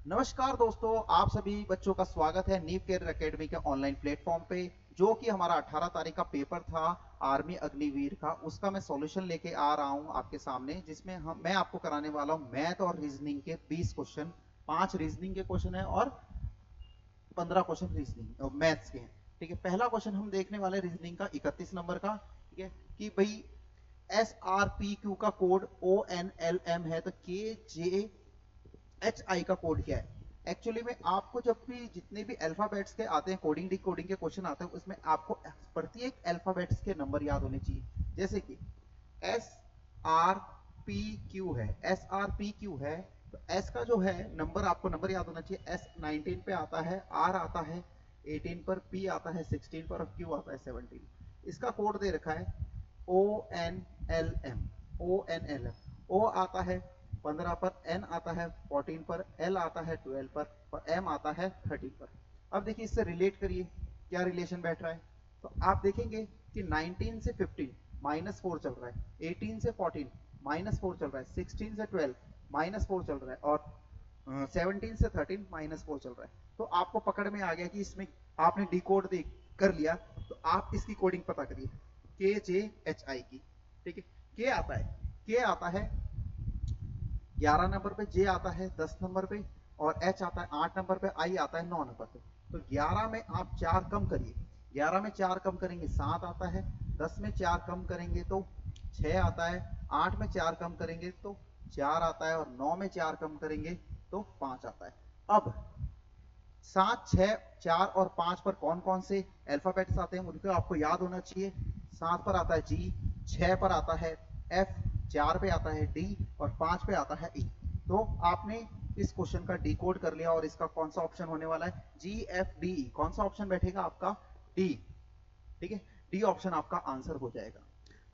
नमस्कार दोस्तों, आप सभी बच्चों का स्वागत है नीव केयर एकेडमी के ऑनलाइन प्लेटफॉर्म पे। जो कि हमारा 18 तारीख का पेपर था आर्मी अग्निवीर का, उसका मैं सॉल्यूशन लेके आ रहा हूं आपके सामने, जिसमें मैं आपको कराने वाला हूं मैथ और रीजनिंग के 20 क्वेश्चन। 5 रीजनिंग के क्वेश्चन है और 15 क्वेश्चन रीजनिंग और मैथ्स के हैं। ठीक है, पहला क्वेश्चन हम देखने वाले रीजनिंग का 31 नंबर का। ठीक है, कि भाई एस आर पी क्यू का code O N L M है, तो के जे एच आई का कोड क्या है। एक्चुअली में आपको जब भी जितने भी अल्फाबेट्स के आते हैं, कोडिंग डी कोडिंग के क्वेश्चन आते हैं, उसमें आपको प्रत्येक अल्फाबेट्स के नंबर याद होने चाहिए। जैसे कि एस आर पी क्यू है, एस आर पी क्यू है, तो एस का जो है नंबर, आपको नंबर याद होना चाहिए। एस 19 पे आता है, आर आता है 18 पर, पी आता है 16 पर और क्यू आता है 17। इसका कोड दे रखा है O N L M. O N L M, O आता है 15 पर, एन आता है 14 पर, एल आता है 12 पर और एम आता है 13 पर। अब देखिए, इससे रिलेट करिए क्या रिलेशन बैठ रहा है। तो आप देखेंगे कि 19 से 15 -4 चल रहा है, 18 से 14 -4 चल रहा है, 16 से 12 -4 चल रहा है और 17 से 13 -4 चल रहा है। तो आपको पकड़ में आ गया कि इसमें आपने डिकोड कर लिया। तो आप इसकी कोडिंग पता करिए के जे एच आई की। ठीक है, के आता है, के आता है 11 नंबर पे, जे आता है 10 नंबर पे और एच आता है 8 नंबर पे, आई आता है 9 नंबर पे। तो 11 में आप 4 कम करिए, 11 में 4 कम करेंगे 7 आता है, 10 में 4 कम करेंगे तो 6 आता है, 8 में 4 कम करेंगे तो 4 आता है और 9 में 4 कम करेंगे तो 5 आता है। अब 7, 6, 4 और 5 पर कौन कौन से अल्फाबेट्स आते हैं उनको आपको याद होना चाहिए। 7 पर आता है जी, 6 पर आता है एफ, 4 पे आता है डी और 5 पे आता है ई। तो आपने इस क्वेश्चन का डी कोड कर लिया और इसका कौन सा ऑप्शन होने वाला है, जी एफ डी ई। कौन सा ऑप्शन बैठेगा आपका, डी। ठीक है, डी ऑप्शन आपका आंसर हो जाएगा।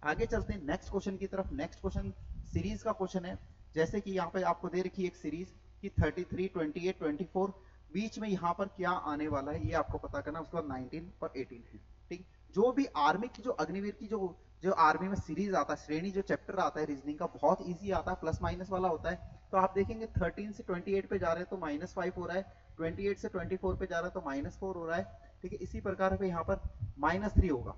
आगे चलते हैं नेक्स्ट क्वेश्चन की तरफ। नेक्स्ट क्वेश्चन सीरीज का क्वेश्चन है। जैसे कि यहाँ पे आपको दे रखी है एक सीरीज कि 33, 28, 24, बीच में यहाँ पर क्या आने वाला है ये आपको पता करना। उसके बाद 19 और 18 है। ठीक, जो भी आर्मी की, जो अग्निवीर की जो जो आर्मी में सीरीज आता है, श्रेणी जो चैप्टर आता है रीजनिंग का, बहुत इजी आता है, प्लस माइनस वाला होता है। तो आप देखेंगे 13 से 28 पे जा रहे हैं तो -5 हो रहा है, 28 से 24 पे जा रहा है तो -4 हो रहा है। ठीक है, इसी प्रकार पे यहाँ पर -3 होगा।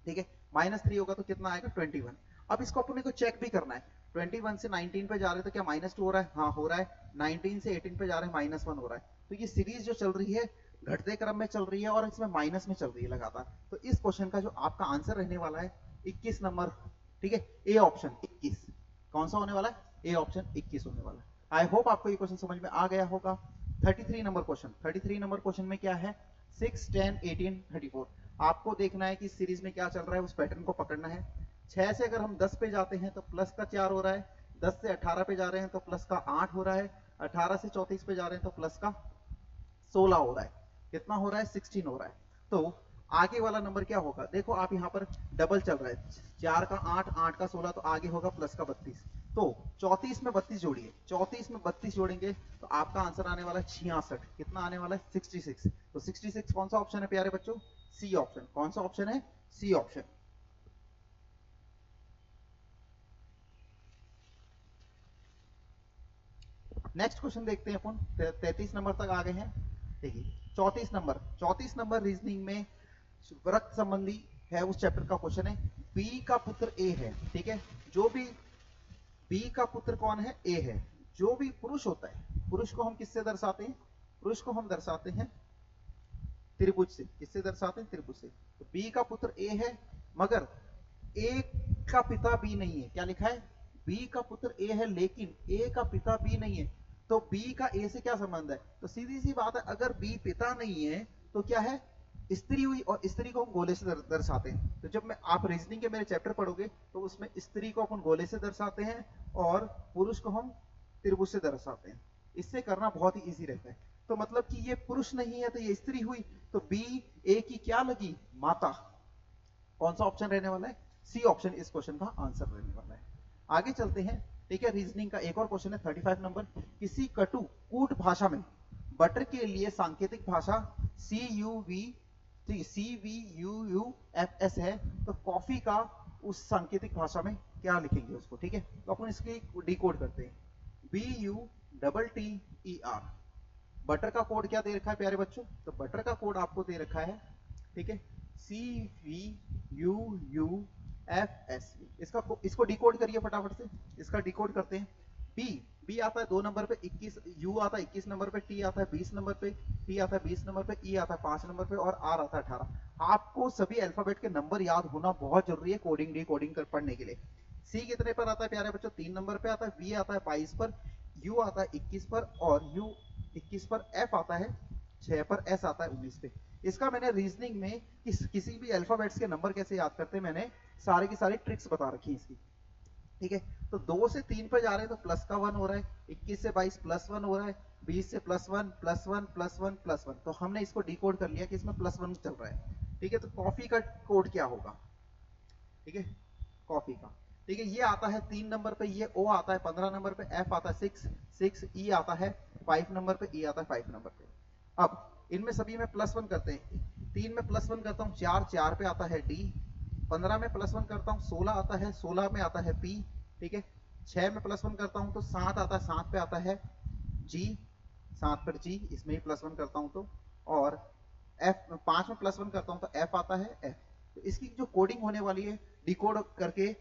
ठीक है, -3 होगा तो कितना आएगा, 21। अब इसको अपने को चेक भी करना है। 21 से 19 पे जा रहे हैं तो क्या -2 हो रहा है, हाँ हो रहा है। 19 से 18 पे जा रहे हैं -1 हो रहा है। तो ये सीरीज जो चल रही है घटते क्रम में चल रही है और इसमें माइनस में चल रही है लगातार। तो इस क्वेश्चन का जो आपका आंसर रहने वाला है 21 नंबर। ठीक है, ए ऑप्शन 21। कौन सा होने वाला है, ए ऑप्शन 21 होने वाला है। आई होप आपको ये क्वेश्चन समझ में आ गया होगा। 33 नंबर क्वेश्चन, 33 नंबर क्वेश्चन में क्या है, 6, 10, 18, 34। आपको देखना है कि सीरीज में क्या चल रहा है, उस पैटर्न को पकड़ना है। 6 से अगर हम 10 पे जाते हैं तो प्लस का 4 हो रहा है, 10 से 18 पे जा रहे हैं तो प्लस का 8 हो रहा है, 18 से 34 पे जा रहे हैं तो प्लस का 16 हो रहा है। कितना हो रहा है, 16 हो रहा है। तो आगे वाला नंबर क्या होगा, देखो आप यहाँ पर डबल चल रहा है, 4 का 8, 8 का 16, तो आगे होगा प्लस का 32। तो 34 में 32 जोड़िए, 34 में 32 जोड़ेंगे तो आपका आंसर आने वाला है 66। कितना आने वाला है, 66। तो 66 कौन सा ऑप्शन है प्यारे बच्चों, सी ऑप्शन। कौन सा ऑप्शन है, सी ऑप्शन। नेक्स्ट क्वेश्चन देखते हैं अपन। 33 नंबर तक आ गए हैं। देखिए 34 नंबर रीजनिंग में वृत्त संबंधी है, उस चैप्टर का क्वेश्चन है। बी का पुत्र ए है। ठीक है, जो भी बी का पुत्र कौन है, ए है। जो भी पुरुष होता है, पुरुष को हम किससे दर्शाते हैं, पुरुष को हम दर्शाते हैं त्रिभुज से। किससे दर्शाते हैं, त्रिभुज से। तो बी का पुत्र ए है, मगर ए का पिता बी नहीं है। क्या लिखा है, बी का पुत्र ए है लेकिन ए का पिता बी नहीं है। तो बी का ए से क्या संबंध है, तो सीधी सी बात है, अगर बी पिता नहीं है तो क्या है, स्त्री हुई, और स्त्री को हम गोले से दर्शाते हैं। तो जब मैं आप रीजनिंग के मेरे चैप्टर पढ़ोगे तो उसमें स्त्री को अपन गोले से दर्शाते हैं और पुरुष को हम त्रिभुज से दर्शाते हैं। इससे करना बहुत ही इजी रहता है। तो मतलब कि ये पुरुष नहीं है तो ये स्त्री हुई, तो बी ए की क्या लगी, माता। कौन सा ऑप्शन रहने वाला है, सी ऑप्शन इस क्वेश्चन का आंसर रहने वाला है। आगे चलते हैं। ठीक है, रीजनिंग का एक और क्वेश्चन है 35 नंबर। किसी कटु कूट भाषा में बटर के लिए सांकेतिक भाषा CUVUUFS है, तो कॉफी का उस सांकेतिक भाषा में क्या लिखेंगे उसको। ठीक है, तो अपन इसकी डिकोड करते हैं। BUTTER बटर का कोड क्या दे रखा है प्यारे बच्चों? तो बटर का कोड आपको दे रखा है, ठीक है, CVUUFS। इसको डिकोड करिए फटाफट से, इसका डिकोड करते हैं। बी बी आता है 2 नंबर पे 21, यू आता है 21 नंबर पे, टी आता है 20 नंबर पे, टी आता है 20 नंबर पे, ई आता है 5 नंबर पे और आर आता है 18। आपको सभी अल्फाबेट के नंबर याद होना बहुत जरूरी है कोडिंग डिकोडिंग कर पढ़ने के लिए। सी कितने पर आता है प्यारे बच्चों? 3 नंबर पे आता है, वी आता है 22 पर, यू आता है 21 पर और यू 21 पर, एफ आता है 6 पर, एस आता है 19 पे। इसका मैंने रीजनिंग में किसी भी अल्फाबेट्स के नंबर कैसे याद करते हैं मैंने सारी की सारी ट्रिक्स बता रखी है इसकी, ठीक है। तो 2 से 3 पर जा रहे हैं तो प्लस का 1 हो रहा है, 21 से 22 प्लस 1 हो रहा है, 20 से प्लस 1 प्लस 1 प्लस 1 प्लस 1। तो हमने इसको डिकोड कर लिया कि इसमें प्लस 1 चल रहा है, ठीक है। तो कॉफी का कोड क्या होगा, ठीक है, कॉफी का, ठीक है। ये आता है 3 नंबर पे, ये ओ आता है 15 नंबर पे, एफ आता है 6 ई आता है 5 नंबर पे, ई आता है 5 नंबर पे। अब इनमें सभी में प्लस 1 करते हैं। 3 में प्लस 1 करता हूँ 4 पे आता है डी, 15 में प्लस 1 करता हूँ 16 आता है, 16 में आता है पी, ठीक है। 6 में प्लस 1 करता हूँ तो 7 आता है, 7 पे आता है जी, 7 पर जी, इसमें ही प्लस 1 करता हूँ तो, और एफ 5 में प्लस 1 करता हूँ तो एफ आता है एफ। तो इसकी जो कोडिंग होने वाली है डिकोड करके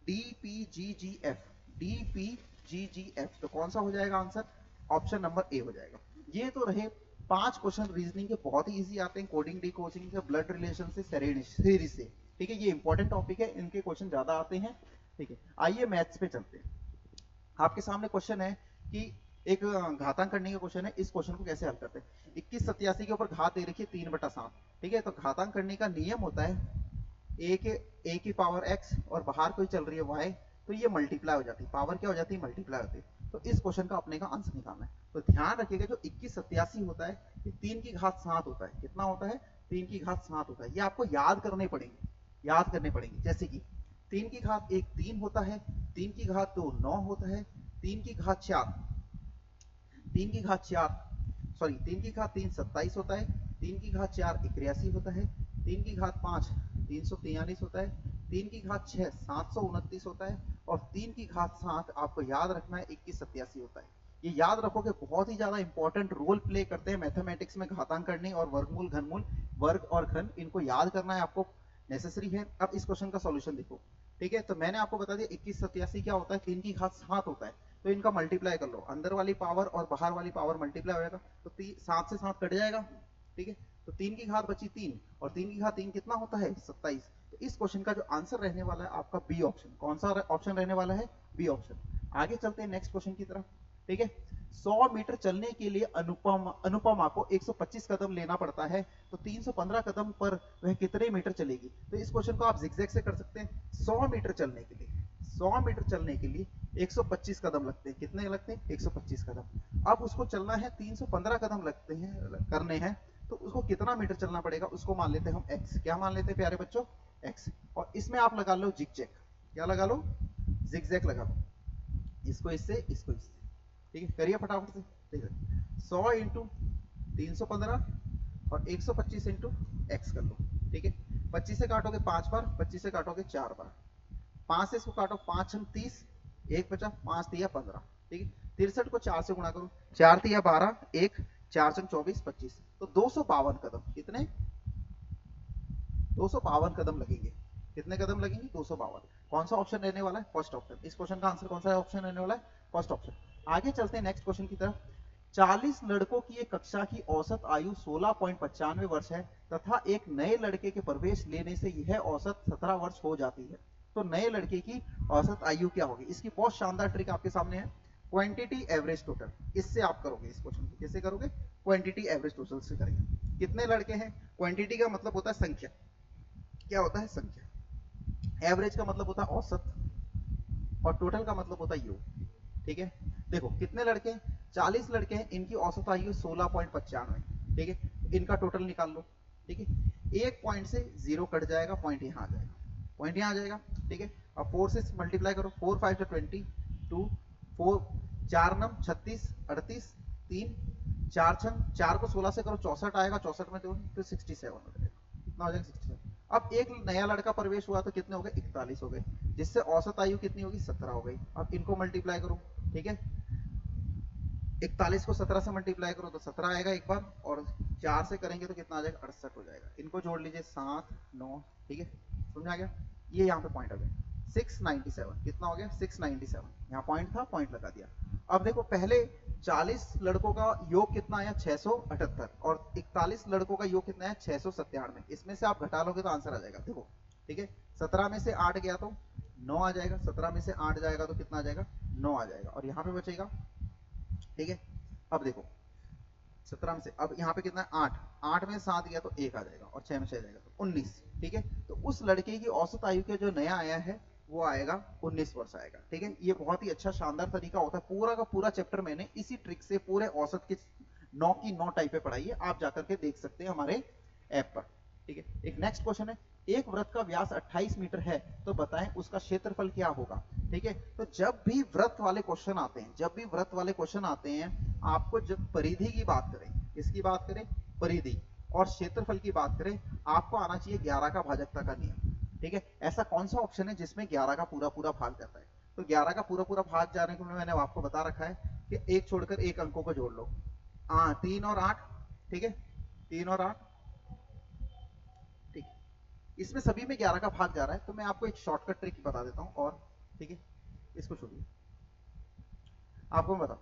DPGGF, DPGGF, तो कौन सा हो जाएगा आंसर? ऑप्शन नंबर ए हो जाएगा। ये तो रहे 5 क्वेश्चन रीजनिंग के, बहुत ही इजी आते हैं, कोडिंग डिकोडिंग से, ब्लड रिलेशन से, सीरीज से, ठीक है। ये इंपॉर्टेंट टॉपिक है, इनके क्वेश्चन ज्यादा आते हैं, ठीक है। आइए मैथ्स पे चलते हैं। आपके सामने क्वेश्चन है कि एक घातांक करने का क्वेश्चन है, इस क्वेश्चन को कैसे हल करते हैं। 2187 के ऊपर घात दे रखी है 3/7, ठीक है। तो घातांक करने का नियम होता है ए की पावर x और बाहर कोई चल रही है y, तो ये मल्टीप्लाई हो जाती है, पावर क्या हो जाती है? मल्टीप्लाई होती है। तो इस क्वेश्चन का अपने का आंसर निकालना है। तो ध्यान रखिएगा जो 2187 होता है ये 3 की घात 7 होता है। कितना होता है? 3 की घात 7 होता है। ये आपको याद करने पड़ेंगे, याद करने पड़ेंगे। जैसे कि 3 की घात 1 3 होता है, 3 की घात 2 9 होता है, 3 की घात 4 3 की घात 4 सॉरी 3 की घात 3 27 होता है, 3 की घात 4 81 होता है, 3 की घात 5 343 होता है, 3 की घात 6 729 होता है और 3 की घात 7 आपको याद रखना है 2187 होता है। ये याद रखोगे, बहुत ही ज्यादा इंपॉर्टेंट रोल प्ले करते हैं मैथमेटिक्स में घातांक करने और वर्गमूल घनमूल, वर्ग और घन, इनको याद करना है आपको, नेसेसरी है। अब इस क्वेश्चन का सॉल्यूशन देखो, ठीक है। तो मैंने आपको बता दिया 2187 क्या होता है, 3 की घात 7 होता है। तो इनका मल्टीप्लाई कर लो, अंदर वाली पावर और बाहर वाली पावर मल्टीप्लाई हो जाएगा, तो 7 से 7 कट जाएगा, ठीक है। तो 3 की घात बची 3 और 3 की घात 3 कितना होता है? 27। तो इस क्वेश्चन का जो आंसर रहने वाला है आपका बी ऑप्शन। कौन सा ऑप्शन रहने वाला है? B option. आगे चलते हैं नेक्स्ट क्वेश्चन की तरफ, ठीक है। 100 मीटर चलने के लिए अनुपमा को 125 कदम लेना पड़ता है, तो 315 कदम पर वह कितने मीटर चलेगी? तो इस क्वेश्चन को आप जिगजैग से कर सकते हैं। 100 मीटर चलने के लिए 100 मीटर चलने के लिए 125 कदम लगते हैं। कितने लगते हैं? 125 कदम। अब उसको चलना है 315 कदम लगते हैं, करने हैं, तो उसको कितना मीटर चलना पड़ेगा? उसको मान लेते हैं हम x। क्या मान लेते हैं प्यारे बच्चों? x। और इसमें आप लगा लो जिगजैग। क्या लगा लो? जिगजैग लगा लो, इसको इससे, इसको इससे, ठीक है। करिए फटाफट से, ठीक है। 100 इंटू 315 और 125 इंटू x कर लो, ठीक है। 25 से काटोगे 5 बार, 25 से काटोगे 4 बार, 5 से इसको काटो, 5 छंग 30, 1 बचा, 5 तिया 15, ठीक है। 63 को 4 से गुणा करो, 4 तिया 12, 1 4 छंग 24 25, तो 252 कदम। कितने? 252 कदम लगेंगे। कितने कदम लगेंगे? 252। कौन सा ऑप्शन रहने वाला है? First option. इस क्वेश्चन का आंसर कौन सा ऑप्शन रहने वाला है? First option. आगे चलते हैं नेक्स्ट क्वेश्चन की तरफ। 40 लड़कों की एक कक्षा की औसत आयु 16.95 वर्ष है तथा एक नए लड़के के प्रवेश लेने से यह औसत 17 वर्ष हो जाती है। तो नए लड़के की औसत आयु क्या होगी? इसकी बहुत शानदार ट्रिक आपके सामने है, क्वांटिटी एवरेज टोटल। इससे आप करोगे इस क्वेश्चन को। कैसे करोगे? क्वांटिटी एवरेज टोटल से करेंगे। कितने लड़के हैं? क्वांटिटी का मतलब होता है संख्या। क्या होता है? संख्या। एवरेज का मतलब होता है औसत और टोटल का मतलब होता है योग, ठीक है। देखो कितने लड़के हैं? 40 लड़के हैं, इनकी औसत आयु 16.95, ठीक है। इनका टोटल निकाल लो, ठीक है। एक पॉइंट से 0 कट जाएगा, पॉइंट यहां आ जाएगा, पॉइंट यहां आ जाएगा, ठीक है। अब 4 से मल्टीप्लाई करो, 4 5 तो 20, 2 4 4 9 36 38, 3 4 छंग 4 को 16 से करो 64 आएगा, 64 में 2 तो 67 हो जाएगा। कितना हो जाएगा? 67। अब एक नया लड़का प्रवेश हुआ तो कितने हो गए? 41 हो गए, जिससे औसत आयु कितनी होगी? 17 हो गई। अब इनको मल्टीप्लाई करो, ठीक है। 41 को 17 से मल्टीप्लाई करो तो 17 आएगा एक बार, और 4 से करेंगे तो कितना आ जाएगा, 68 हो जाएगा। इनको जोड़ लीजिए 7 9, ठीक है, समझ आ गया। ये यहाँ पे पॉइंट आ गया 697, कितना हो गया 697, यहाँ पॉइंट था, पॉइंट लगा दिया। अब देखो पहले 40 लड़कों का योग कितना आया 678, और 41 लड़कों का योग कितना है 697, इसमें से आप घटा लोगे तो आंसर आ जाएगा, देखो ठीक है। 17 में से 8 गया तो 9 आ जाएगा, 17 में से 8 जाएगा तो कितना आ जाएगा 9 आ जाएगा, और यहाँ पे बचेगा, ठीक है। अब देखो 17 में से, अब यहाँ पे कितना है 8, 8 में 7 गया तो 1 आ जाएगा, और 6 में 6 जाएगा तो 19, ठीक है। तो उस लड़के की औसत आयु के जो नया आया है वो आएगा 19 वर्ष आएगा, ठीक है। ये बहुत ही अच्छा शानदार तरीका होता है, पूरा का पूरा चैप्टर मैंने इसी ट्रिक से पूरे औसत के 9 की 9 टाइप पे पढ़ाई है, आप जाकर के देख सकते हैं हमारे ऐप पर, ठीक है। एक नेक्स्ट क्वेश्चन है, एक वृत्त का व्यास 28 मीटर है तो बताएं उसका क्षेत्रफल क्या होगा, ठीक है। तो जब भी वृत्त वाले क्वेश्चन आते हैं, जब भी वृत्त वाले क्वेश्चन आते हैं, आपको जब परिधि की बात करें, किसकी बात करें, परिधि, और क्षेत्रफल की बात करें, आपको आना चाहिए 11 का भाजकता का नियम, ठीक है। ऐसा कौन सा ऑप्शन है जिसमें 11 का पूरा पूरा भाग जाता है, तो 11 का पूरा पूरा भाग जाने के लिए मैंने आपको बता रखा है कि एक छोड़कर एक अंकों को जोड़ लो, 3 और 8, ठीक है, 3 और 8, ठीक है। इसमें सभी में 11 का भाग जा रहा है, तो मैं आपको एक शॉर्टकट ट्रिक बता देता हूं, और ठीक है, इसको छोड़िए, आपको मैं बताऊं,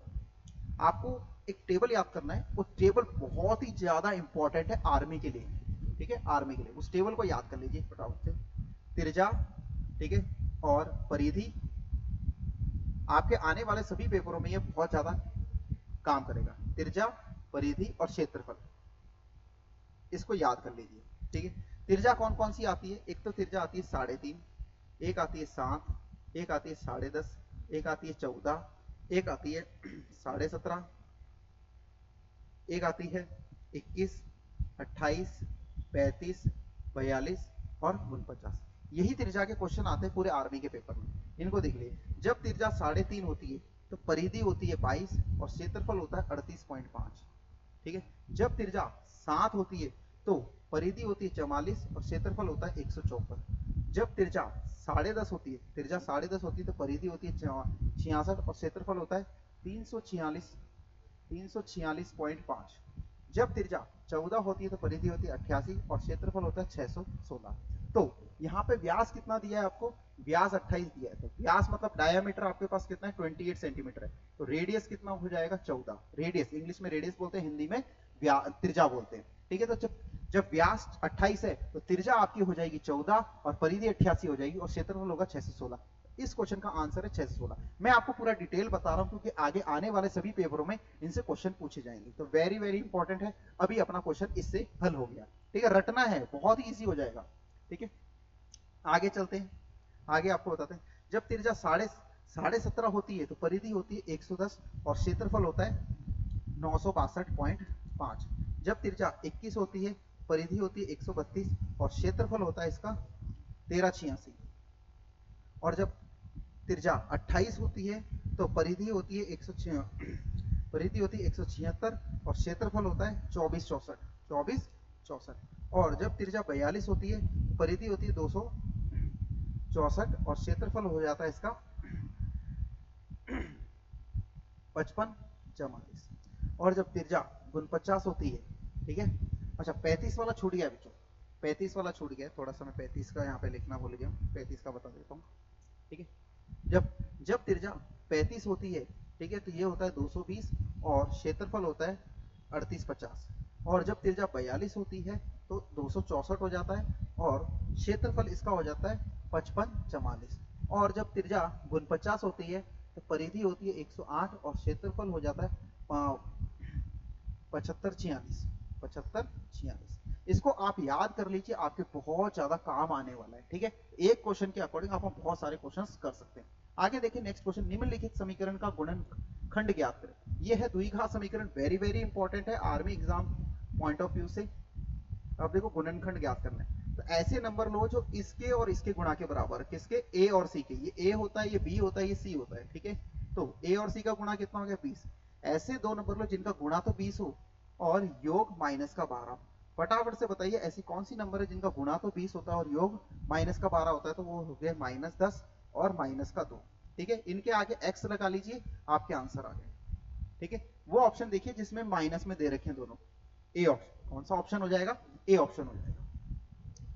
आपको एक टेबल याद करना है, वो टेबल बहुत ही ज्यादा इंपॉर्टेंट है आर्मी के लिए, ठीक है, आर्मी के लिए। उस टेबल को याद कर लीजिए फटाफट से, तिरजा, ठीक है, और परिधि, आपके आने वाले सभी पेपरों में ये बहुत ज्यादा काम करेगा, तिरजा, परिधि और क्षेत्रफल, इसको याद कर लीजिए, ठीक है। तिरजा कौन कौन सी आती है, एक तो तिरजा आती है 3.5, एक आती है 7, एक आती है 10.5, एक आती है 14, एक आती है 17.5, एक आती है 21, 28, 35, 42 और 49। यही तिरजा के क्वेश्चन आते हैं पूरे आर्मी के पेपर में, इनको देख लीजिए। जब तिरजा 3.5 होती है तो परिधि होती है 22 और क्षेत्रफल होता है 38.5, ठीक है। जब तिरजा 7 होती है तो परिधि होती है 44 और क्षेत्रफल होता है 154। जब तिरजा 10.5 होती है, तिरजा 10.5 होती है तो परिधि होती है 66 और क्षेत्रफल होता है 346.5। जब तिरजा 14 होती है तो परिधि होती है 88 और क्षेत्रफल होता है 616। तो यहाँ पे व्यास कितना दिया है आपको, व्यास 28 दिया है, तो व्यास मतलब डायामीटर आपके पास कितना है 28 सेंटीमीटर है, तो रेडियस कितना हो जाएगा 14, रेडियस इंग्लिश में रेडियस बोलते हैं, हिंदी में तिरजा बोलते हैं, ठीक है। तो जब व्यास 28 है तो तिरजा आपकी हो जाएगी 14 और परिधि 88 हो जाएगी और क्षेत्रफल होगा 616। इस क्वेश्चन का आंसर है 616। मैं आपको पूरा डिटेल बता रहा हूं क्योंकि आगे आने वाले सभी पेपरों में इनसे क्वेश्चन पूछे जाएंगे, तो वेरी वेरी इंपॉर्टेंट है। अभी अपना क्वेश्चन इससे हल हो गया, ठीक है, रटना है, बहुत ही इजी हो जाएगा, ठीक है। आगे चलते हैं, आगे आपको बताते हैं। जब तिरजा 17.5 होती है तो परिधि होती है 110 और क्षेत्रफल होता है 962.5। जब तिरजा 21 होती है, परिधि होती है 132 और क्षेत्रफल होता है इसका 1386। और जब तिरजा 28 होती है तो परिधि होती है 176 और क्षेत्रफल होता है 2464। और जब तिरजा 42 होती है, परिधि होती है 264 और क्षेत्रफल हो जाता है इसका 5544। और जब तिरजा 49 होती है, ठीक है, अच्छा 35 वाला छूट गया बच्चों, 35 वाला छूट गया, थोड़ा सा मैं 35 का यहाँ पे लिखना भूल गया, 35 का बता देता हूँ, ठीक है। जब तिरजा 35 होती है, ठीक है, तो ये होता है 220 और क्षेत्रफल होता है 3850। और जब तिरजा 42 होती है तो 264 हो जाता है और क्षेत्रफल इसका हो जाता है 5544। और जब तिरजा 49 होती है तो परिधि होती है 108 और क्षेत्रफल हो जाता है 7546। इसको आप याद कर लीजिए, आपके बहुत ज्यादा काम आने वाला है, ठीक है। एक क्वेश्चन के अकॉर्डिंग आप बहुत सारे क्वेश्चंस कर सकते हैं। आगे देखिए नेक्स्ट क्वेश्चन, निम्नलिखित समीकरण का गुणनखंड ज्ञात करें। यह है द्विघात समीकरण, वेरी वेरी इंपॉर्टेंट है army exam point of view से। अब देखो गुणनखंड ज्ञात करना है, तो ऐसे नंबर लो जो इसके और इसके गुणा के बराबर, किसके, ए और सी के, ये ए होता है, ये बी होता है, ये सी होता है, ठीक है। तो ए और सी का गुणा कितना हो गया 20। ऐसे दो नंबर लो जिनका गुणा तो 20 हो और योग माइनस का 12। फटाफट से बताइए ऐसी कौन सी नंबर है जिनका गुणा तो 20 होता है और योग माइनस का 12 होता है, तो वो हो गया -10 और -2, ठीक है। इनके आगे x लगा लीजिए, आपके आंसर आ गए। ठीक है, वो ऑप्शन देखिए जिसमें माइनस में दे रखे हैं दोनों, ए ऑप्शन। कौन सा ऑप्शन हो जाएगा? ए ऑप्शन हो जाएगा।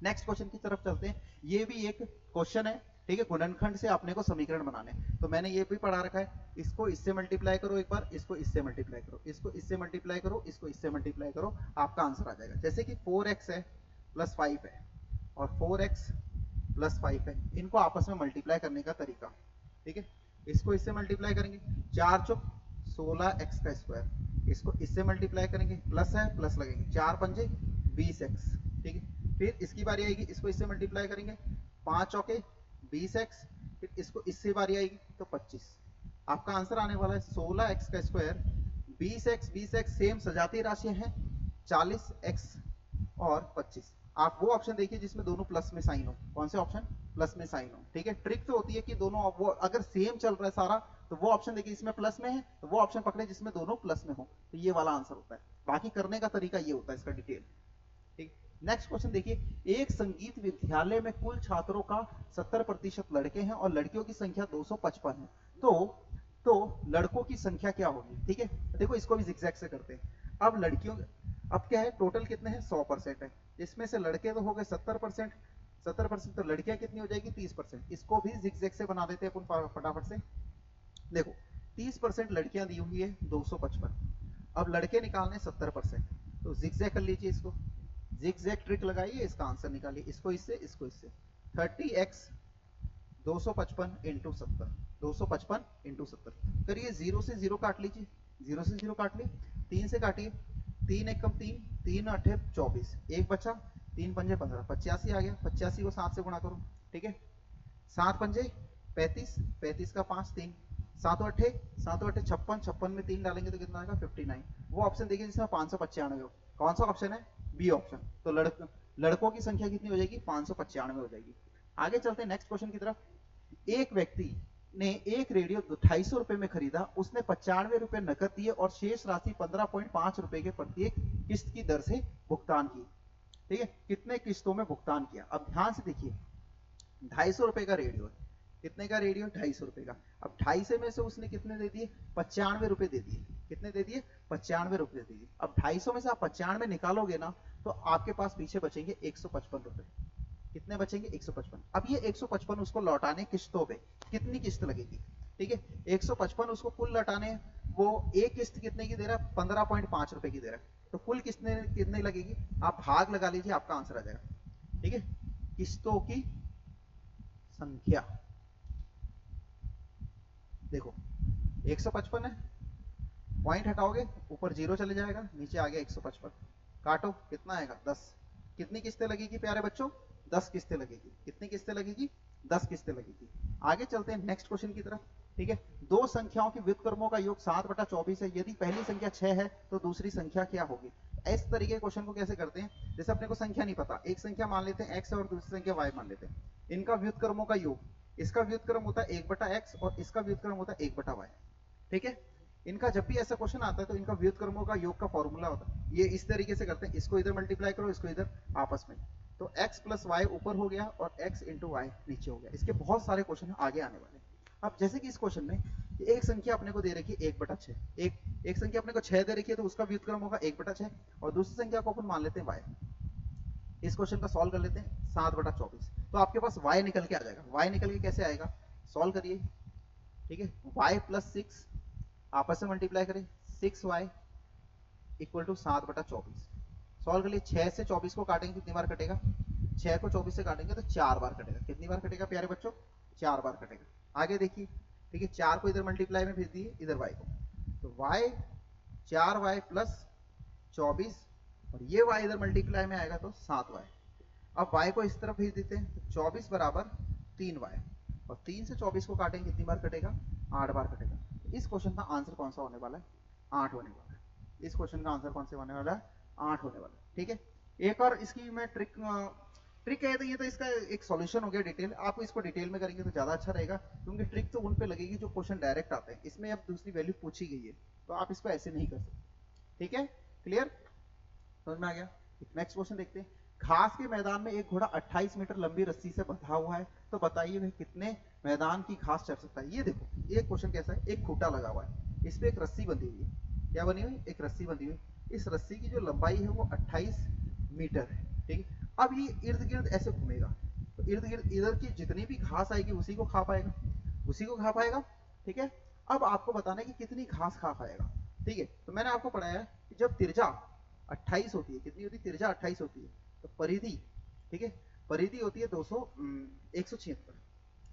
नेक्स्ट क्वेश्चन की तरफ चलते हैं। ये भी एक क्वेश्चन है, ठीक है, गुणनखंड से अपने को समीकरण बनाने। तो मैंने ये भी पढ़ा रखा है, इसको इससे मल्टीप्लाई करो एक बार, इसको इससे मल्टीप्लाई करो, इसको इससे मल्टीप्लाई करो, इसको इससे मल्टीप्लाई करो, आपका आंसर आ जाएगा। जैसे कि 4x है प्लस 5 है और 4x प्लस 5 है, इनको आपस में मल्टीप्लाई करने का तरीका, ठीक है, इसको इससे मल्टीप्लाई करेंगे, 4 चौक 16x का स्क्वायर, इसको इससे मल्टीप्लाई करेंगे, प्लस है प्लस लगेंगे, 4 पंजे 20x, ठीक है। फिर इसकी बारी आएगी, इसको इससे मल्टीप्लाई करेंगे, 5 चौके 20x, फिर इसको इससे बारी आएगी तो 25। आपका आंसर आने वाला है 16x का स्क्वायर, 20x सेम सजातीय राशियां हैं, 40x और 25। आप वो ऑप्शन देखिए जिसमें दोनों प्लस में साइन हो। कौन से ऑप्शन? प्लस में साइन हो, ठीक है। ट्रिक तो होती है कि दोनों वो अगर सेम चल रहा है सारा, तो वो ऑप्शन देखिए इसमें प्लस में है, तो वो ऑप्शन पकड़े जिसमें दोनों प्लस में हो, तो ये वाला आंसर होता है। बाकी करने का तरीका ये होता है इसका डिटेल, ठीक। नेक्स्ट क्वेश्चन देखिए, एक संगीत विद्यालय में कुल छात्रों का 70% लड़के हैं और लड़कियों की संख्या 255 है, तो लड़कों की संख्या क्या होगी? ठीक है, देखो इसको भी जिगजैग से करते हैं। अब लड़कियों, अब क्या है, टोटल कितने हैं? 100% है, इसमें से लड़के तो हो गए 70%, 70% तो लड़कियां कितनी हो जाएगी? 30%। इसको भी जिगजैग से बना देते हैं अपन फटाफट से। देखो 30% लड़कियां दी हुई है 255, अब लड़के निकालने 70%, तो जिगजैग कर लीजिए इसको, जिगजैग ट्रिक लगाइए, इसका आंसर निकालिए, इसको इससे, इसको इससे, 30x 255 इंटू 70, 255 इंटू 70 करिए, 0 से 0 काट लीजिए, 0 से 0 काट लिए, 3 से काटिए, 3 एक कम 3, 3 अठे 24, एक बचा, 3 पंजे 15, 85 आ गया, 85 को 7 से गुणा करो, ठीक है, 7 पंजे 35, 35 का 5 3, 7 अठे 56, 56 में 3 डालेंगे तो कितना आएगा? 59। वो ऑप्शन देखिए जिसमें 595 हो। कौन सा ऑप्शन है? B option. तो लड़कों की संख्या कितनी हो जाएगी? 595 हो जाएगी। आगे चलते हैं नेक्स्ट क्वेश्चन की तरफ। एक व्यक्ति ने एक रेडियो 250 रुपए में खरीदा, उसने 95 रुपए नकद दिए और शेष राशि 15.5 रुपए के प्रत्येक किस्त की दर से भुगतान की, ठीक है। कितने किस्तों में भुगतान किया? अब ध्यान से देखिए, 250 रुपए का रेडियो है, कितने का रेडियो? 250 रुपए का। अब 250 में से उसने कितने दे दिए? 95 रुपए दे दिए। कितने दे दिए? 95 रुपए दे दिए। अब 250 में से आप 95 निकालोगे ना, तो आपके पास पीछे बचेंगे 155 रुपए। कितने बचेंगे? 155। अब ये 155 उसको लौटाने किस्तों पे कितनी किस्त लगेगी? ठीक है, 155 उसको कुल लौटाने, वो एक किस्त कितने की दे रहा है? 15.5 रुपए की दे रहा है, तो कुल कितने लगेगी? आप भाग लगा लीजिए, आपका आंसर आ जाएगा, ठीक है। किस्तों की संख्या देखो 155 है, पॉइंट हटाओगे ऊपर 0 चले जाएगा, नीचे आ गया 155, काटो कितना आएगा? 10। कितनी किस्तें लगेगी प्यारे बच्चों? 10 किस्तें लगेगी। कितनी किस्तें लगेगी? 10 किस्तें लगेगी। आगे चलते हैं नेक्स्ट क्वेश्चन की तरफ, ठीक है। दो संख्याओं के व्युत्क्रमों का योग 7/24 है, यदि पहली संख्या 6 है तो दूसरी संख्या क्या होगी? इस तरीके के क्वेश्चन को कैसे करते हैं? जैसे अपने को संख्या नहीं पता, एक संख्या मान लेते हैं x और दूसरी संख्या y मान लेते हैं, इनका व्युत्क्रमों का योग, इसका व्युत्क्रम होता है 1/x और इसका व्युत्क्रम होता है 1/y, ठीक है। इनका जब भी ऐसा क्वेश्चन आता है तो इनका व्युत्क्रमों का योग का फॉर्मूला होता है, ये इस तरीके से करते हैं, इसको इधर मल्टीप्लाई करो, इसको इधर आपस में, तो x प्लस वाई ऊपर हो गया और x इंटू वाई नीचे हो गया। इसके बहुत सारे क्वेश्चन आगे आने वाले। अब जैसे कि इस क्वेश्चन में एक संख्या अपने को दे रखी है 1/6, एक संख्या अपने को 6 दे रखी है, तो उसका व्युत्क्रम होगा 1/6 और दूसरी संख्या को अपन मान लेते हैं y। इस क्वेश्चन का सॉल्व कर लेते हैं, 7/24, तो आपके पास y निकल के आ जाएगा। y निकल के कैसे आएगा? सॉल्व करिए, ठीक है, y प्लस 6 आपस में मल्टीप्लाई करें, 6y इक्वल टू 7/24। सॉल्व कर लिए, 6 से 24 को काटेंगे कितनी बार कटेगा? 6 को 24 से काटेंगे तो 4 बार कटेगा। कितनी बार कटेगा प्यारे बच्चों? 4 बार कटेगा। आगे देखिए, ठीक है, 4 को इधर मल्टीप्लाई में भेज दिए, इधर y को, तो y 4y प्लस 24 और ये y इधर मल्टीप्लाई में आएगा तो 7y। अब y को इस तरफ भेज देते हैं, तो 24 बराबर 3y और 3 से 24 को काटेंगे कितनी बार कटेगा? 8 बार कटेगा। इस क्वेश्चन का आंसर कौन सा होने वाला है? 8 होने वाला है। इस क्वेश्चन का आंसर कौन से होने वाला है? 8 होने वाला है, ठीक है। एक और इसकी मैं ट्रिक है, तो ये तो इसका एक सॉल्यूशन हो गया डिटेल। आप इसको डिटेल में करेंगे तो ज्यादा अच्छा रहेगा, क्योंकि ट्रिक तो उन पे लगेगी जो क्वेश्चन डायरेक्ट आते हैं, इसमें अब दूसरी वैल्यू पूछी गई है, तो आप इसको ऐसे नहीं कर सकते, ठीक है। क्लियर, समझ में आ गया? नेक्स्ट क्वेश्चन देखते हैं। घास के मैदान में एक घोड़ा 28 मीटर लंबी रस्सी से बंधा हुआ है, तो बताइए वह कितने मैदान की घास चढ़ सकता है? ये देखो, एक क्वेश्चन कैसा है, एक खूंटा लगा हुआ है, इस पे एक रस्सी बंधी हुई है। क्या बनी हुई? एक रस्सी बंधी हुई। इस रस्सी की जो लंबाई है वो 28 मीटर है। ठीक है, अब ये इर्द गिर्द ऐसे घूमेगा, तो इर्द गिर्द इधर की जितनी भी घास आएगी उसी को खा पाएगा, उसी को खा पाएगा। ठीक है, अब आपको बताना है कि कितनी घास खा पाएगा। ठीक है, तो मैंने आपको पढ़ाया है कि जब तिरछा 28 होती है, कितनी होती है? तिरछा 28 होती है, तो परिधि, ठीक है, परिधि होती है 176।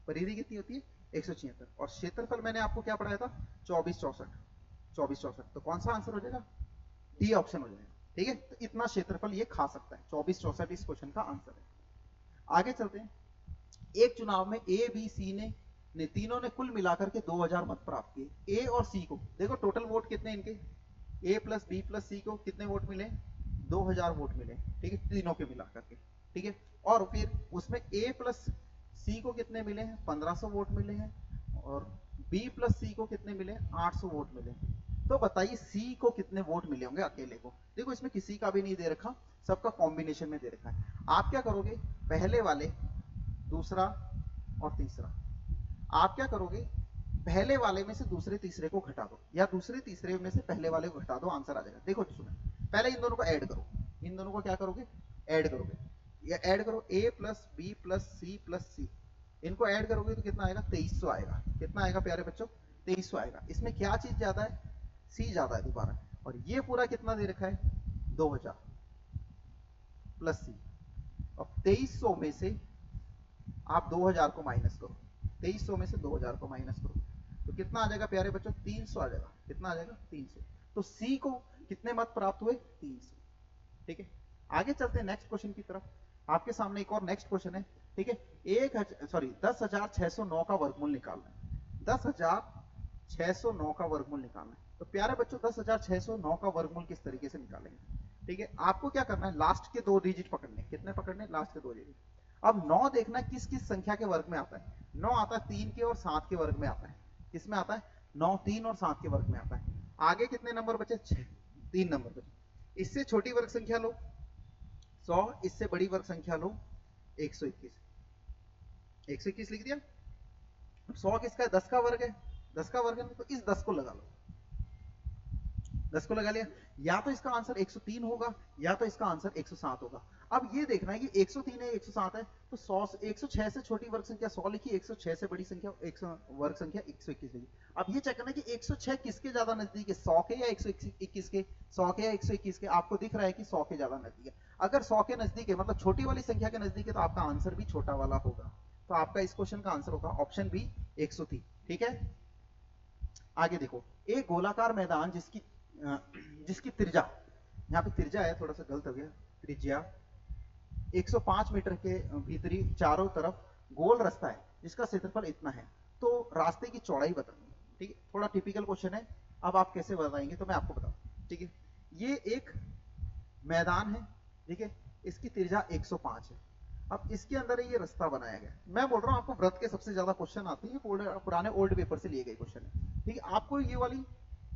परिधि कितनी होती है? 176। और क्षेत्रफल मैंने आपको क्या पढ़ाया था? 24 64। 24 64, तो कौन सा आंसर हो जाएगा? डी ऑप्शन हो जाएगा। ठीक है, तो इतना क्षेत्रफल ये खा सकता है। 24 64 इस क्वेश्चन का आंसर है। आगे चलते हैं। एक चुनाव में ए बी सी ने तीनों ने कुल मिलाकर के 2000 मत प्राप्त किए। ए और सी को देखो, टोटल वोट कितने इनके? ए प्लस बी प्लस सी को कितने वोट मिले? 2000 वोट मिले। ठीक है, तीनों के मिलाकर के। ठीक है, और फिर उसमें ए प्लस सी को कितने मिले हैं? 1500 वोट मिले हैं। और बी प्लस सी को कितने मिले? 800 वोट मिले। तो बताइए सी को कितने वोट मिले होंगे अकेले को? देखो, इसमें किसी का भी नहीं दे रखा, सबका कॉम्बिनेशन में दे रखा है। आप क्या करोगे? पहले वाले, दूसरा और तीसरा, आप क्या करोगे? पहले वाले में से दूसरे तीसरे को घटा दो, या दूसरे तीसरे में से पहले वाले को घटा दो, आंसर आ जाएगा। देखो सुनो, पहले इन दोनों को ऐड करो। इन दोनों को क्या करोगे? ऐड करोगे। ये ऐड करो, ए प्लस बी प्लस सी, इनको ऐड करोगे तो कितना आएगा? 2300 आएगा। कितना आएगा प्यारे बच्चों? 2300 आएगा। इसमें क्या चीज ज्यादा है? सी ज्यादा है दोबारा। और ये पूरा कितना दे रखा है? 2000 प्लस सी। अब 2300 में से आप 2000 को माइनस करो, 2300 में से 2000 को माइनस करो, तो कितना आ जाएगा प्यारे बच्चों? 300 आ जाएगा। कितना आ जाएगा? 300। तो सी को कितने मत प्राप्त हुए? 300। ठीक है, आगे चलते हैं नेक्स्ट क्वेश्चन की तरफ। आपके सामने एक और नेक्स्ट क्वेश्चन है। ठीक है, 10,609 का वर्गमूल निकालना है। 10,609 का वर्गमूल निकालना है। तो प्यारे बच्चों, 10,609 का वर्गमूल किस तरीके से निकालेंगे? ठीक है, आपको क्या करना है? लास्ट के 2 डिजिट पकड़ने। कितने पकड़ने? लास्ट के 2 डिजिट। अब 9 देखना किस किस संख्या के वर्ग में आता है। 9 आता है 3 के और 7 के वर्ग में आता है। किस में आता है? 9 3 और 7 के वर्ग में आता है। आगे कितने नंबर बचे? 6, 3 नंबर बचे। इससे छोटी वर्ग संख्या लो 100, इससे बड़ी वर्ग संख्या लो 121। 121 लिख दिया। 100 किसका है? 10 का वर्ग है। 10 का वर्ग है, तो इस 10 को लगा लो। 10 को लगा लिया। या तो इसका आंसर 103 होगा, या तो इसका आंसर 107 होगा। अब ये देखना है कि 103 है 107 है, तो 106 से छोटी वर्ग संख्या 100 लिखी, 106 से बड़ी संख्या वर्ग संख्या 121 लिखी। अब ये चेक करना है कि 106 किसके ज्यादा नजदीक है, 100 के या 121 के? 100 के या 121 के? आपको दिख रहा है कि 100 के ज्यादा नजदीक है। अगर 100 के नजदीक है, मतलब छोटी वाली संख्या के नजदीक है, तो आपका आंसर भी छोटा वाला होगा। तो आपका इस क्वेश्चन का आंसर होगा ऑप्शन बी 103। ठीक है, आगे देखो। एक गोलाकार मैदान जिसकी त्रिज्या, यहाँ पे त्रिज्या है, थोड़ा सा गलत हो गया, त्रिज्या 105 मीटर के भीतरी चारों तरफ गोल रास्ता है जिसका क्षेत्रफल इतना है, तो रास्ते की चौड़ाई बतानी है। ठीक है, थोड़ा टिपिकल क्वेश्चन है। अब आप कैसे बताएंगे तो मैं आपको बताऊं। ठीक है, ये एक मैदान है। ठीक है, इसकी त्रिज्या 105 है। अब इसके अंदर ये रास्ता बनाया गया। मैं बोल रहा हूँ आपको व्रत के सबसे ज्यादा क्वेश्चन आते हैं, पुराने ओल्ड पेपर से लिए गए क्वेश्चन है। ठीक है, आपको ये वाली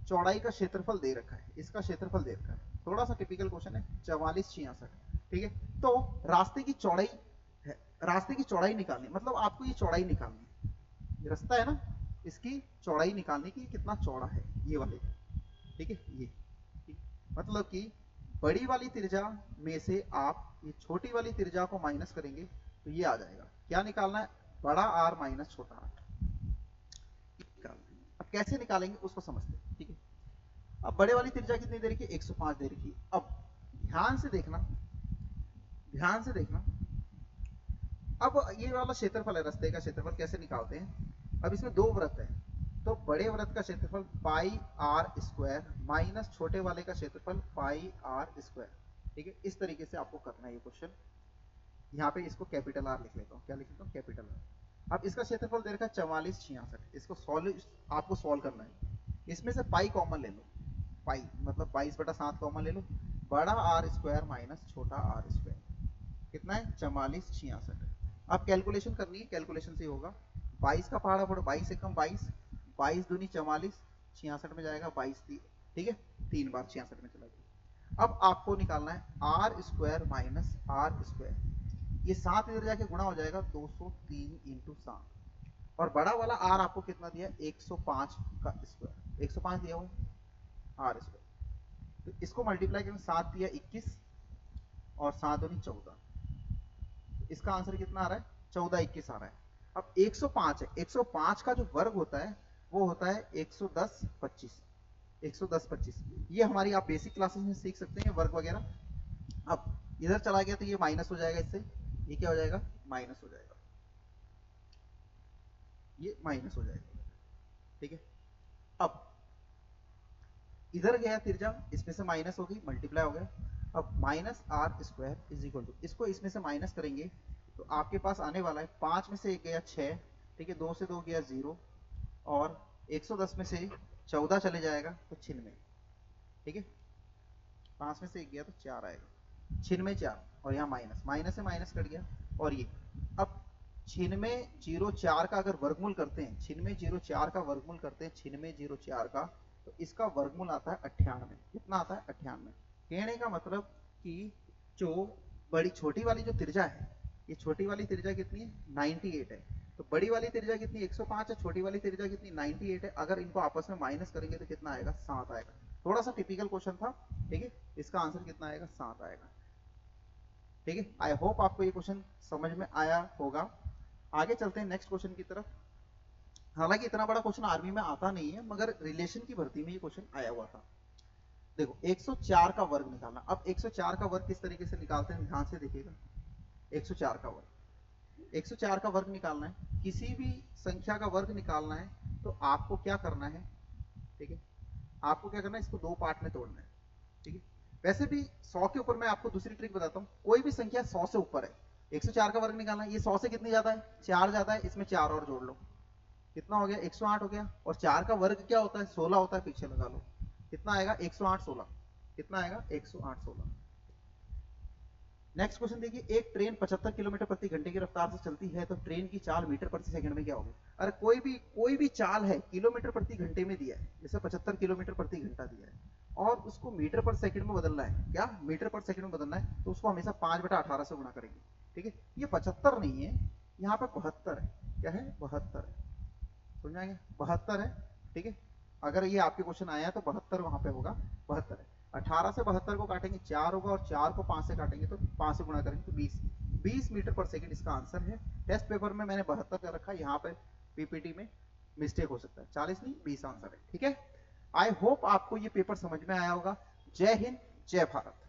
चौड़ाई का क्षेत्रफल दे रखा है, इसका क्षेत्रफल दे रखा है। थोड़ा सा टिपिकल क्वेश्चन है, 44 66। ठीक है, तो रास्ते की चौड़ाई है, रास्ते की चौड़ाई निकालनी, मतलब आपको ये चौड़ाई निकालनी है। ये रास्ता है ना, इसकी चौड़ाई निकालनी की कितना चौड़ा है ये वाले। ठीक है, ये ठीक? मतलब कि बड़ी वाली त्रिज्या में से आप ये छोटी वाली त्रिज्या को माइनस करेंगे तो ये आ जाएगा। क्या निकालना है? बड़ा आर माइनस छोटा आर निकालना है। अब कैसे निकालेंगे उसको समझते हैं। ठीक है, अब बड़े वाली त्रिज्या कितनी दे रखी है? 105 दे रखी है। अब ध्यान से देखना, ध्यान से देखना। अब ये वाला क्षेत्रफल है, रास्ते का क्षेत्रफल कैसे निकालते हैं? अब इसमें 2 वृत्त है, तो बड़े वृत्त का क्षेत्रफल पाई आर स्क्वायर माइनस छोटे वाले का क्षेत्रफल पाई आर स्क्वायर। ठीक है, इस तरीके से आपको करना है ये क्वेश्चन। यहाँ पे इसको कैपिटल आर लिख लेता हूँ। क्या लिख लेता हूँ? Capital R. अब इसका क्षेत्रफल दे रखा है 44 66। इसको आपको सॉल्व करना है। इसमें से पाई कॉमन ले लो, पाई मतलब 22/7 कॉमन ले लो। बड़ा आर स्क्वायर माइनस छोटा आर स्क्वायर कितना है? 44 66। अब कैलकुलेशन करनी है, कैलकुलेशन से होगा। 22 का पहाड़ा पड़ो, 22 से कम 22, 22 दूनी 44, 66 में जाएगा 22 3। ठीक है, 3 बार 66 में चला गया। अब आपको निकालना है r square minus r square. ये 7 इधर जाके गुणा हो जाएगा, 203 इंटू 7। और बड़ा वाला आर आपको कितना दिया? 105 का स्क्वायर। 105 दिया हुआ है आर स्क्वायर। तो इसको मल्टीप्लाई करें, 7 दिया 21 और 7 दूनी 14, इसका आंसर कितना आ रहा है? 14 21 आ रहा है। अब 105 है, 105 का जो वर्ग होता है वो होता है 110 25, 110 25। ये हमारी आप बेसिक क्लासेस में सीख सकते हैं वर्ग वगैरह। अब इधर चला गया तो ये माइनस हो जाएगा, इससे ये क्या हो जाएगा? माइनस हो जाएगा, ये माइनस हो जाएगा। ठीक है, अब इधर गया तिरछा, इसमें से माइनस हो गई, मल्टीप्लाई हो गया। अब minus r square is equal to, इसको इसमें से माइनस करेंगे तो आपके पास आने वाला है 5 में से 1 गया 6, ठीक है, 2 से 2 गया 0, और 110 में से 14 चले जाएगा तो 96। ठीक है, 5 में से 1 गया तो 4 आएगा, 96 4, और यहाँ माइनस, माइनस से माइनस कट गया। और ये अब 9604 का अगर वर्गमूल करते हैं, 9604 का वर्गमूल करते हैं 9604 का, तो इसका वर्गमूल आता है 98। कितना आता है? 98। कहने का मतलब कि जो बड़ी छोटी वाली जो त्रिज्या है, ये छोटी वाली त्रिज्या कितनी है? 98 है। तो बड़ी वाली त्रिज्या कितनी? 105 है। छोटी वाली त्रिज्या कितनी? 98 है। अगर इनको आपस में माइनस करेंगे तो कितना आएगा? 7 आएगा। थोड़ा सा टिपिकल क्वेश्चन था, ठीक है, इसका आंसर कितना आएगा? 7 आएगा। ठीक है, आई होप आपको ये क्वेश्चन समझ में आया होगा। आगे चलते हैं नेक्स्ट क्वेश्चन की तरफ। हालांकि इतना बड़ा क्वेश्चन आर्मी में आता नहीं है, मगर रिलेशन की भर्ती में ये क्वेश्चन आया हुआ था। देखो 104 का वर्ग निकालना। अब 104 का वर्ग किस तरीके से निकालते हैं, ध्यान से देखिएगा। 104 का वर्ग, 104 का वर्ग निकालना है, किसी भी संख्या का वर्ग निकालना है तो आपको क्या करना है? ठीक है, आपको क्या करना है? इसको दो पार्ट में तोड़ना है। ठीक है, वैसे भी 100 के ऊपर मैं आपको दूसरी ट्रिक बताता हूँ। कोई भी संख्या 100 से ऊपर है, 104 का वर्ग निकालना है, ये 100 से कितनी ज्यादा है? 4 ज्यादा है, इसमें 4 और जोड़ लो, कितना हो गया? 108 हो गया। और 4 का वर्ग क्या होता है? 16 होता है, पीछे लगा लो, कितना आएगा? 108 16। कितना आएगा? 108 16। नेक्स्ट क्वेश्चन देखिए, एक ट्रेन 75 किलोमीटर प्रति घंटे की रफ्तार से चलती है तो ट्रेन की चाल मीटर प्रति सेकंड में क्या होगी? अरे कोई भी चाल है किलोमीटर प्रति घंटे में दिया है, जैसे 75 किलोमीटर प्रति घंटा दिया है, और उसको मीटर पर सेकंड में बदलना है। क्या मीटर पर सेकंड में बदलना है? तो उसको हमेशा 5/18 से गुणा करेंगे। ठीक है, ये 75 नहीं है, यहाँ पे 72 है। क्या है? 72 है। समझ में आएंगे? 72 है। ठीक है, अगर ये आपके क्वेश्चन आया तो 72 वहां पे होगा, 72 है। 18 से 72 को काटेंगे 4 होगा, और 4 को 5 से काटेंगे तो 5 से गुणा करेंगे तो 20 मीटर पर सेकंड इसका आंसर है। टेस्ट पेपर में मैंने 72 कर रखा है, यहाँ पे पीपीटी में मिस्टेक हो सकता है, 40 नहीं 20 आंसर है। ठीक है, आई होप आपको ये पेपर समझ में आया होगा। जय हिंद, जय भारत।